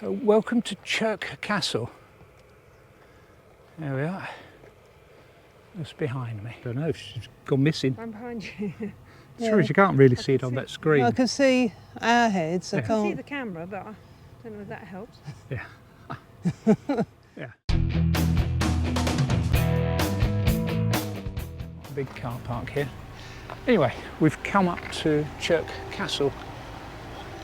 So welcome to Chirk Castle. There we are. What's behind me? I don't know, she's gone missing. I'm behind you. Sorry, you can't really see it on that screen. I can see our heads, I I can't. see the camera, but I don't know if that helps. Yeah. Yeah. Big car park here. Anyway, we've come up to Chirk Castle.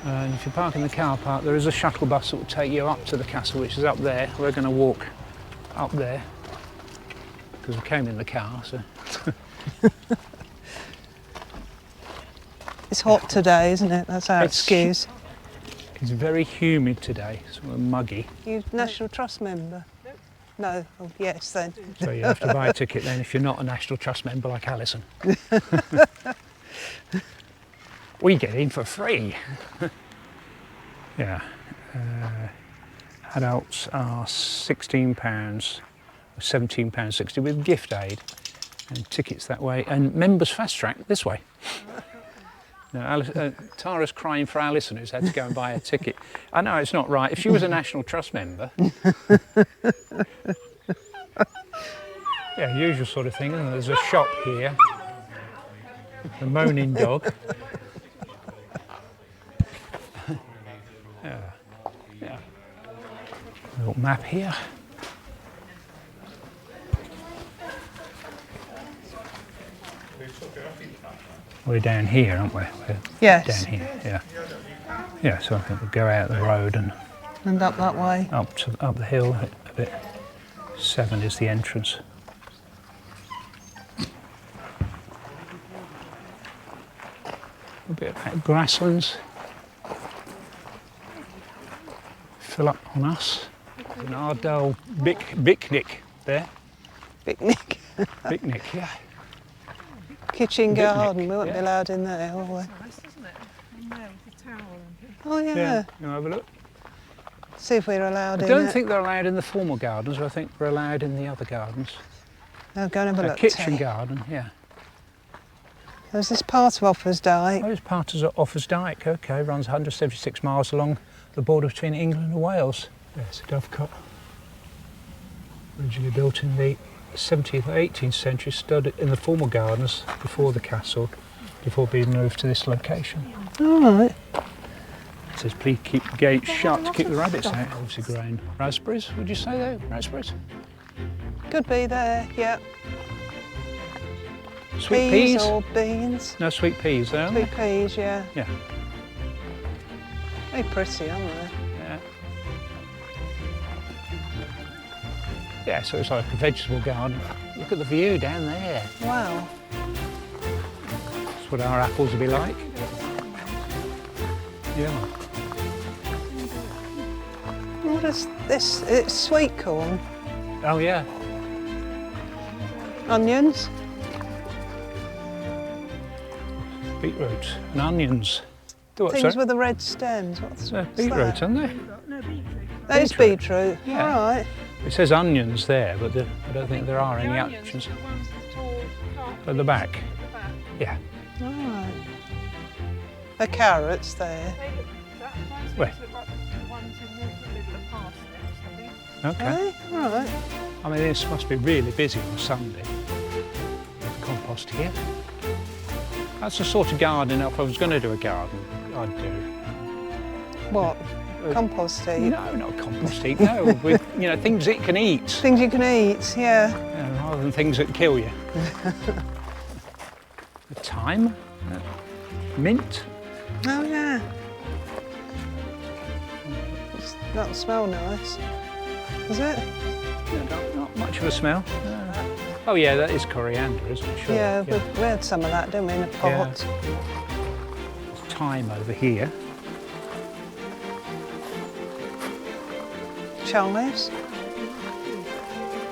And if you park in the car park, there is a shuttle bus that will take you up to the castle, which is up there. We're going to walk up there because we came in the car. So It's hot today, isn't it? That's our excuse. It's very humid today, sort of muggy. You National Trust member? Nope. No? Oh, yes then. So you have to buy a ticket then if you're not a National Trust member like Alison. We get in for free. Yeah. Adults are £16, or £17.60 with gift aid, and tickets that way, and members fast track this way. Now, Tara's crying for Alison, who's had to go and buy a ticket. I know it's not right. If she was a National Trust member, yeah, usual sort of thing. And there's a shop here. The moaning dog. Yeah. A little map here. We're down here, aren't we? We're Yes. down here, yeah. Yeah, so I think we'll go out the road and up that way. up the hill a bit. 7 is the entrance. A bit of grasslands. Fill up on us. There's an Ardell picnic there. Picnic. Picnic, yeah. Kitchen Picnic, garden, we won't be yeah. allowed in there, will we? Nice, isn't it? In there with the towel and Oh yeah. Yeah, you want to have a look? See if we're allowed I in don't it. think they're allowed in the formal gardens, I think we're allowed in the other gardens. No, go and have a A look. kitchen Tay. garden, yeah. There's this part of Offers Dyke. Oh, it's part of Offers Dyke, okay, runs 176 miles along the border between England and Wales. There's a dovecot. Originally built in the 17th or 18th century, stood in the formal gardens before the castle, before being moved to this location. All right. It says, please keep the gates shut to keep the rabbits out. Obviously growing raspberries, would you say though? Raspberries? Could be there, yeah. Sweet peas? or beans. No sweet peas there, aren't Sweet peas, yeah. they? Yeah. Very pretty, aren't they? Yeah. Yeah, so it's like a vegetable garden. Look at the view down there. Wow. That's what our apples will be like. Yeah. What is this? It's sweet corn. Oh yeah. Onions. Beetroots and onions. Do what, Things sir? with the red stems. What's Beetroots, that? aren't they? no beetroot. That is Beetroot. beetroot. Yeah. All right. It says onions there, but I don't think there are The any onions onions are the ones that's tall, can't at the back. at the back. Yeah. All right. The carrots there. They look, that reminds me Where? of like the ones in the middle of parsnips, I think. Okay. Hey, all right. I mean, this must be really busy on Sunday. Compost here. That's the sort of garden, if I was going to do a garden, I'd do. What? Compost heap. No, not compost heap, no. With, things that you can eat, Things you can eat, yeah. rather than things that kill you. The thyme, mint. Oh yeah. That'll smell nice. Is it? Not much of a smell. Oh yeah, that is coriander, isn't it? Sure. Yeah, we had some of that, didn't we, in a pot? There's thyme over here. Chives.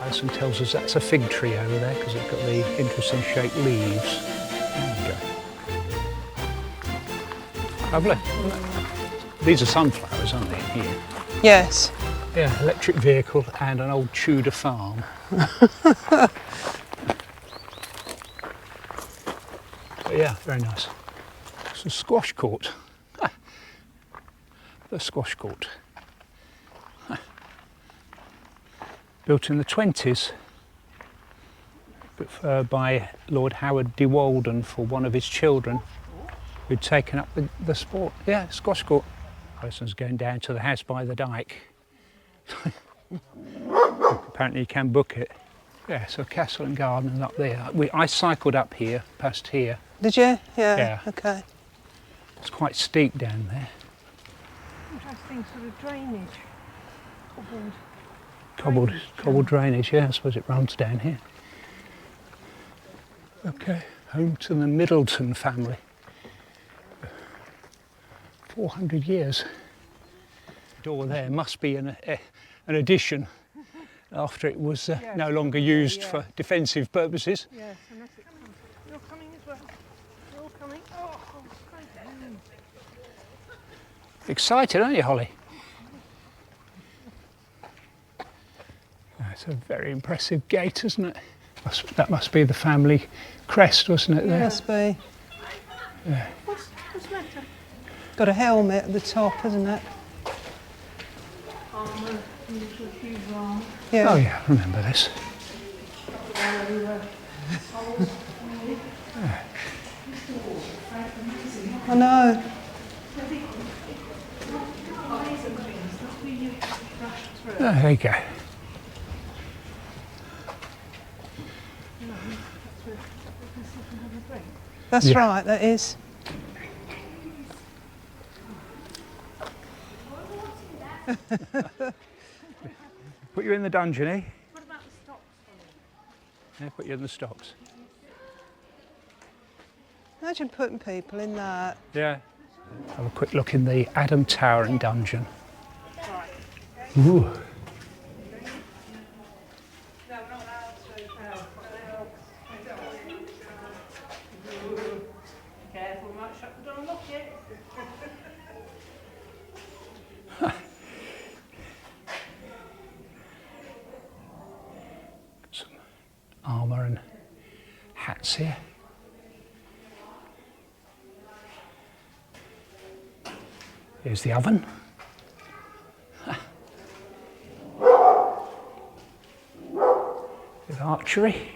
Alison tells us that's a fig tree over there because it's got the interesting shaped leaves. There you go. Lovely. These are sunflowers, aren't they, here? Yes. Yeah, electric vehicle and an old Tudor farm. But yeah, very nice. It's a squash court. The squash court. built in the 20s by Lord Howard de Walden for one of his children who'd taken up the sport. Yeah, squash court. Person's going down to the house by the dyke. Apparently you can book it. Yeah, so Castle and Garden up there. I cycled up here, past here. Did you? Yeah. Yeah. Okay. It's quite steep down there. Interesting sort of drainage. Cobbled drainage, yeah, I suppose it runs down here. Okay, home to the Middleton family. 400 years. Door there must be an addition after it was no longer used for defensive purposes. Yes, unless it comes. You're coming as well. You're all coming. Oh, crazy. Excited, aren't you, Holly? It's a very impressive gate, isn't it? That must be the family crest, wasn't it? There? Must be. What's the matter? Got a helmet at the top, isn't it? Armour, usual huge arm. Yeah. Oh yeah, I remember this. I know. Oh, there you go. That's Yeah. right, that is. Put you in the dungeon, eh? What about the stocks? Yeah, put you in the stocks. Imagine putting people in that. Yeah. Have a quick look in the Adam Towering dungeon. Right. Ooh. Careful, we might shut the door and lock it. Some armour and hats here. Here's the oven. With archery.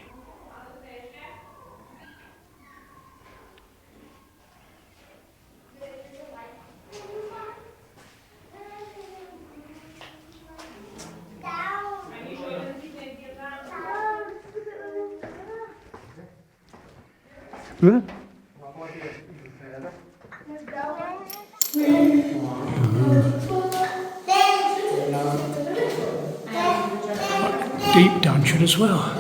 Huh? Deep dungeon as well.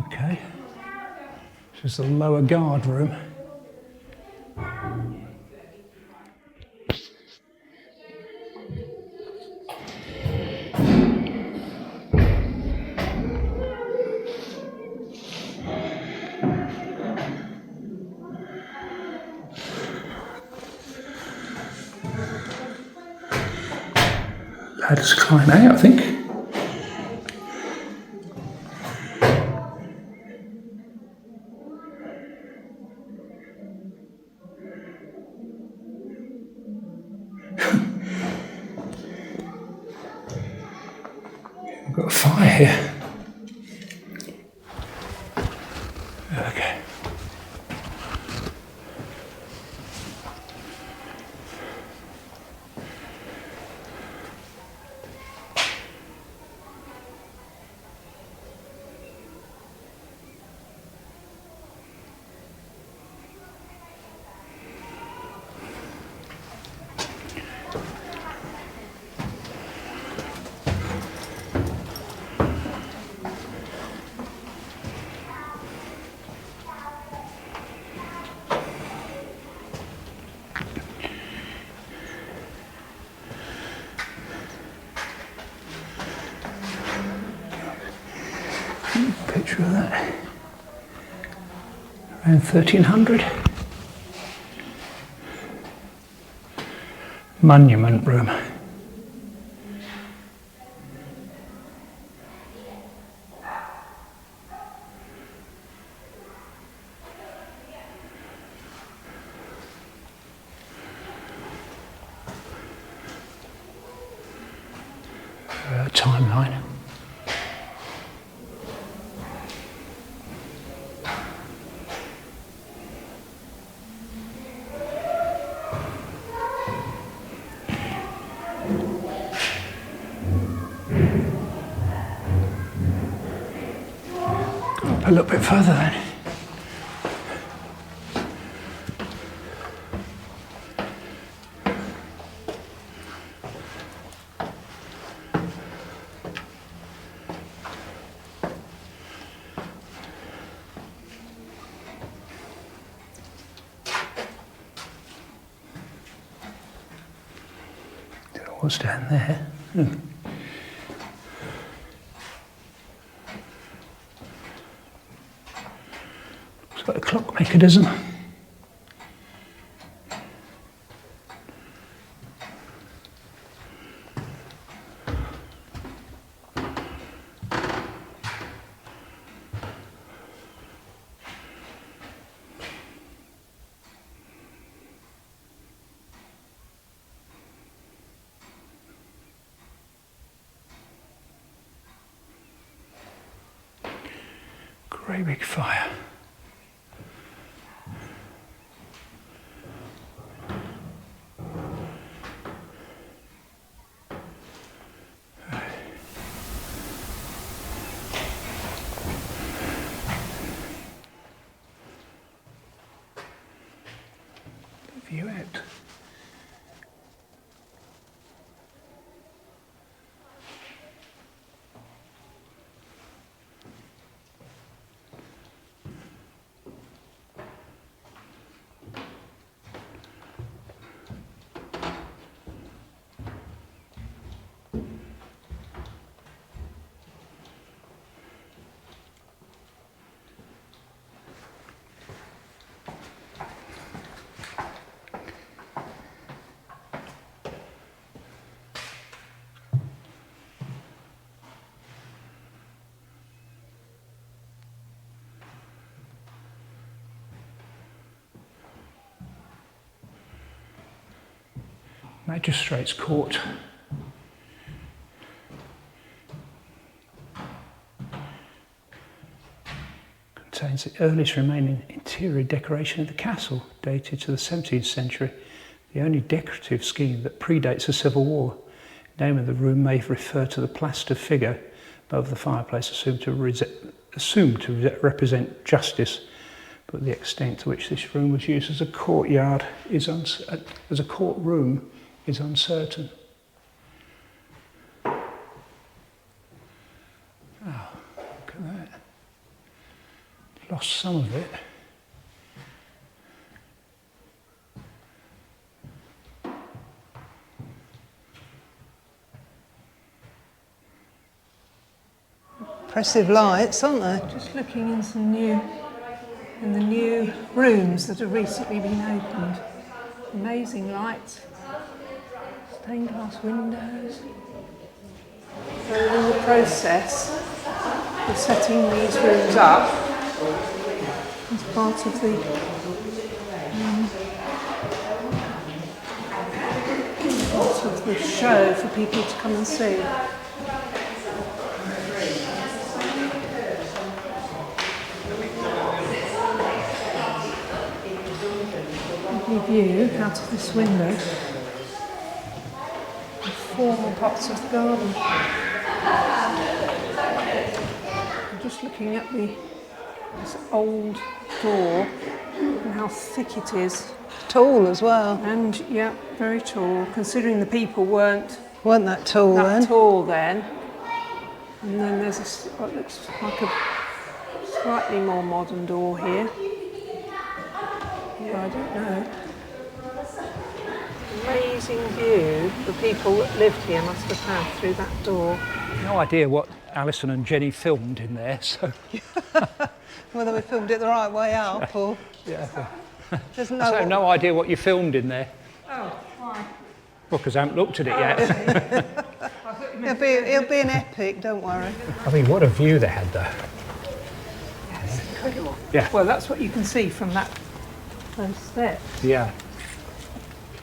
Okay, this is the lower guard room. Ladders climb out, I think. We've got a fire here. Okay. Picture of that. Around 1300. Monument room. timeline. Up a little bit further then. What's down there? Looks like a clock mechanism. Great big fire. View out. Magistrates Court. Contains the earliest remaining interior decoration of the castle, dated to the 17th century, the only decorative scheme that predates the Civil War. The name of the room may refer to the plaster figure above the fireplace, assumed to represent justice, but the extent to which this room was used as a courtyard is as a courtroom is uncertain. Oh, look at that. Lost some of it. Impressive lights, aren't they? Just looking in the new rooms that have recently been opened. Amazing lights. Stained glass windows. So in the process of setting these rooms up as part of the show for people to come and see. Lovely view out of this window. Formal parts of the garden. I'm just looking at this old door and how thick it is. Tall as well. And yeah, very tall, considering the people weren't that tall then. tall then. And then there's what looks like a slightly more modern door here. Yeah, I don't know. Amazing view the people that lived here must have had through that door. No idea what Alison and Jenny filmed in there, so... Whether we filmed it the right way up or... Yeah. There's No idea what you filmed in there. Oh, why? Well, because I haven't looked at it yet. It'll be an epic, don't worry. I mean, what a view they had though. Yes, incredible. Yeah. Well, that's what you can see from those steps. Yeah.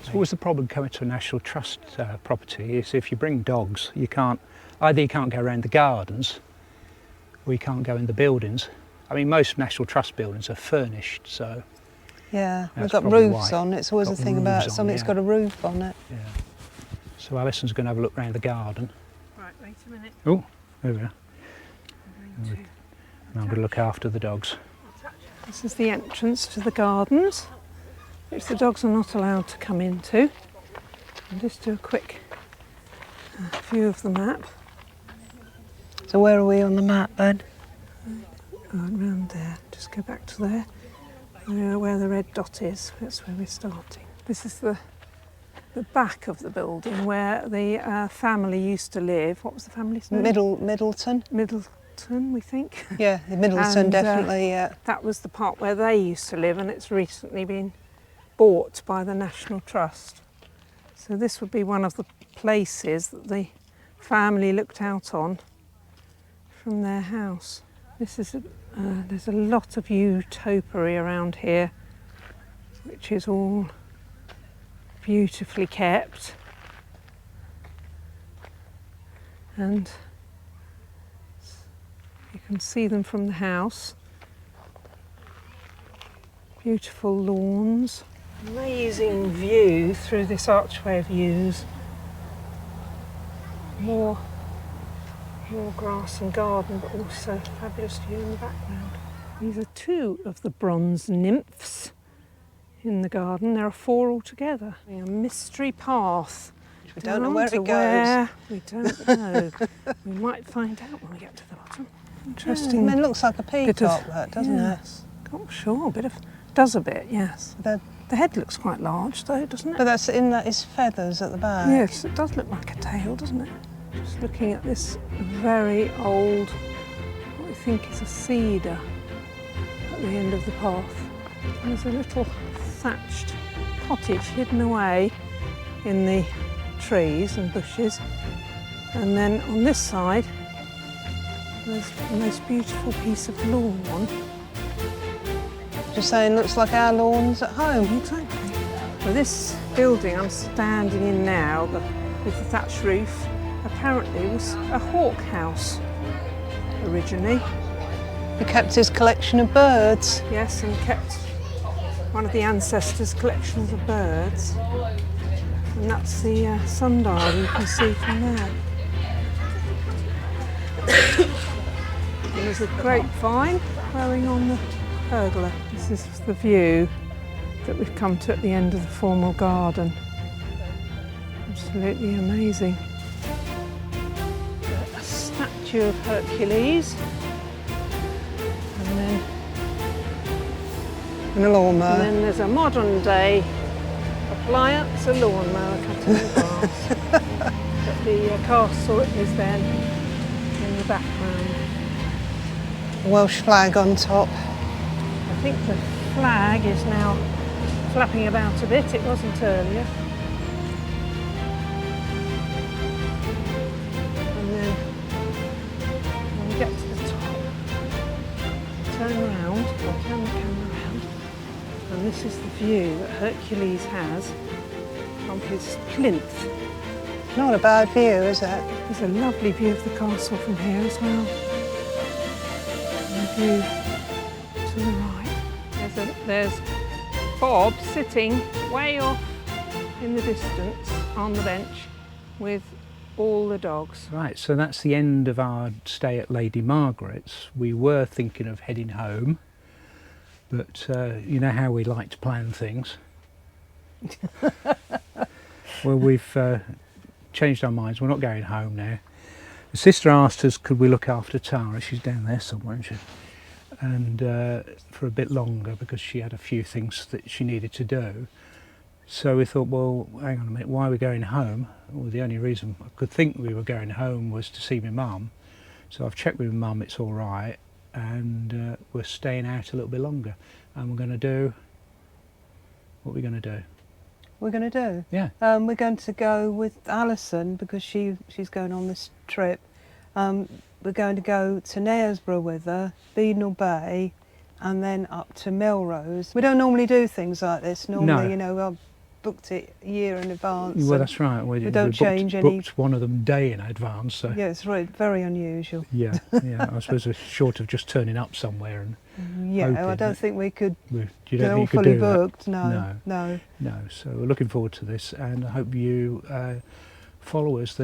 It's always the problem coming to a National Trust property is if you bring dogs, you can't either you can't go around the gardens or you can't go in the buildings. I mean, most National Trust buildings are furnished, so Yeah, we've that's got probably roofs why. on. It's always Got the thing roofs about on, something's yeah. got a roof on it. yeah. So Alison's going to have a look around the garden. Right, wait a minute. Oh, there we are. I'm going to And I'm going to look after the dogs. This is the entrance to the gardens, which the dogs are not allowed to come into. I'll just do a quick view of the map. So where are we on the map then? Around there, just go back to there. Where the red dot is, that's where we're starting. This is the back of the building where the family used to live. What was the family's name? Middleton? Middleton, we think. Yeah, Middleton, And, definitely, yeah. That was the part where they used to live, and it's recently been bought by the National Trust. So this would be one of the places that the family looked out on from their house. This is there's a lot of utopiary around here, which is all beautifully kept, and you can see them from the house. Beautiful lawns, amazing view through this archway of yews. More grass and garden, but also fabulous view in the background. These are two of the bronze nymphs in the garden. There are four altogether. A mystery path. We don't know where it goes. Where. We don't know. We might find out when we get to the bottom. Interesting. I mean, it looks like a peacock, that, doesn't yes. Oh, sure, does a bit, yes. it? The head looks quite large though, doesn't it? But that's in that is feathers at the back. Yes, it does look like a tail, doesn't it? Just looking at this very old, what I think is a cedar at the end of the path. And there's a little thatched cottage hidden away in the trees and bushes. And then on this side, there's the most beautiful piece of lawn. Just saying, looks like our lawns at home. Exactly. Well, this building I'm standing in now, with the thatched roof, apparently was a hawk house originally. He kept his collection of birds. Yes, and kept one of the ancestors' collections of birds. And that's the sundial you can see from there. And there's a grapevine growing on the pergola. This is the view that we've come to at the end of the formal garden. Absolutely amazing. A statue of Hercules, and then And a lawnmower. And then there's a modern day appliance, a lawnmower cutting the grass. But the castle is then in the background. Welsh flag on top. I think the flag is now flapping about a bit, it wasn't earlier. And then when we get to the top, turn around, or turn the camera around, and this is the view that Hercules has from his plinth. Not a bad view, is it? There's a lovely view of the castle from here as well. And the view to the right. There's Bob sitting way off in the distance on the bench with all the dogs. Right, so that's the end of our stay at Lady Margaret's. We were thinking of heading home, but you know how we like to plan things. Well, we've changed our minds. We're not going home now. The sister asked us, could we look after Tara? She's down there somewhere, isn't she? And for a bit longer, because she had a few things that she needed to do. So we thought, well, hang on a minute, why are we going home? Well, the only reason I could think we were going home was to see my mum. So I've checked with my mum, it's all right, and we're staying out a little bit longer. And we're going to do, what are we going to do? We're going to do? Yeah. We're going to go with Alison because she's going on this trip. We're going to go to Knaresborough with her, Beadnell Bay, and then up to Melrose. We don't normally do things like this. Normally, No. you know, I'll booked it a year in advance. Well, and that's right. We don't change any. booked one of them day in advance. So Yeah, it's very unusual. yeah, yeah. I suppose it's short of just turning up somewhere and Yeah, I hoping don't that think we could. you They're don't all think you could fully do that. booked. No, no. No. So we're looking forward to this, and I hope you follow us.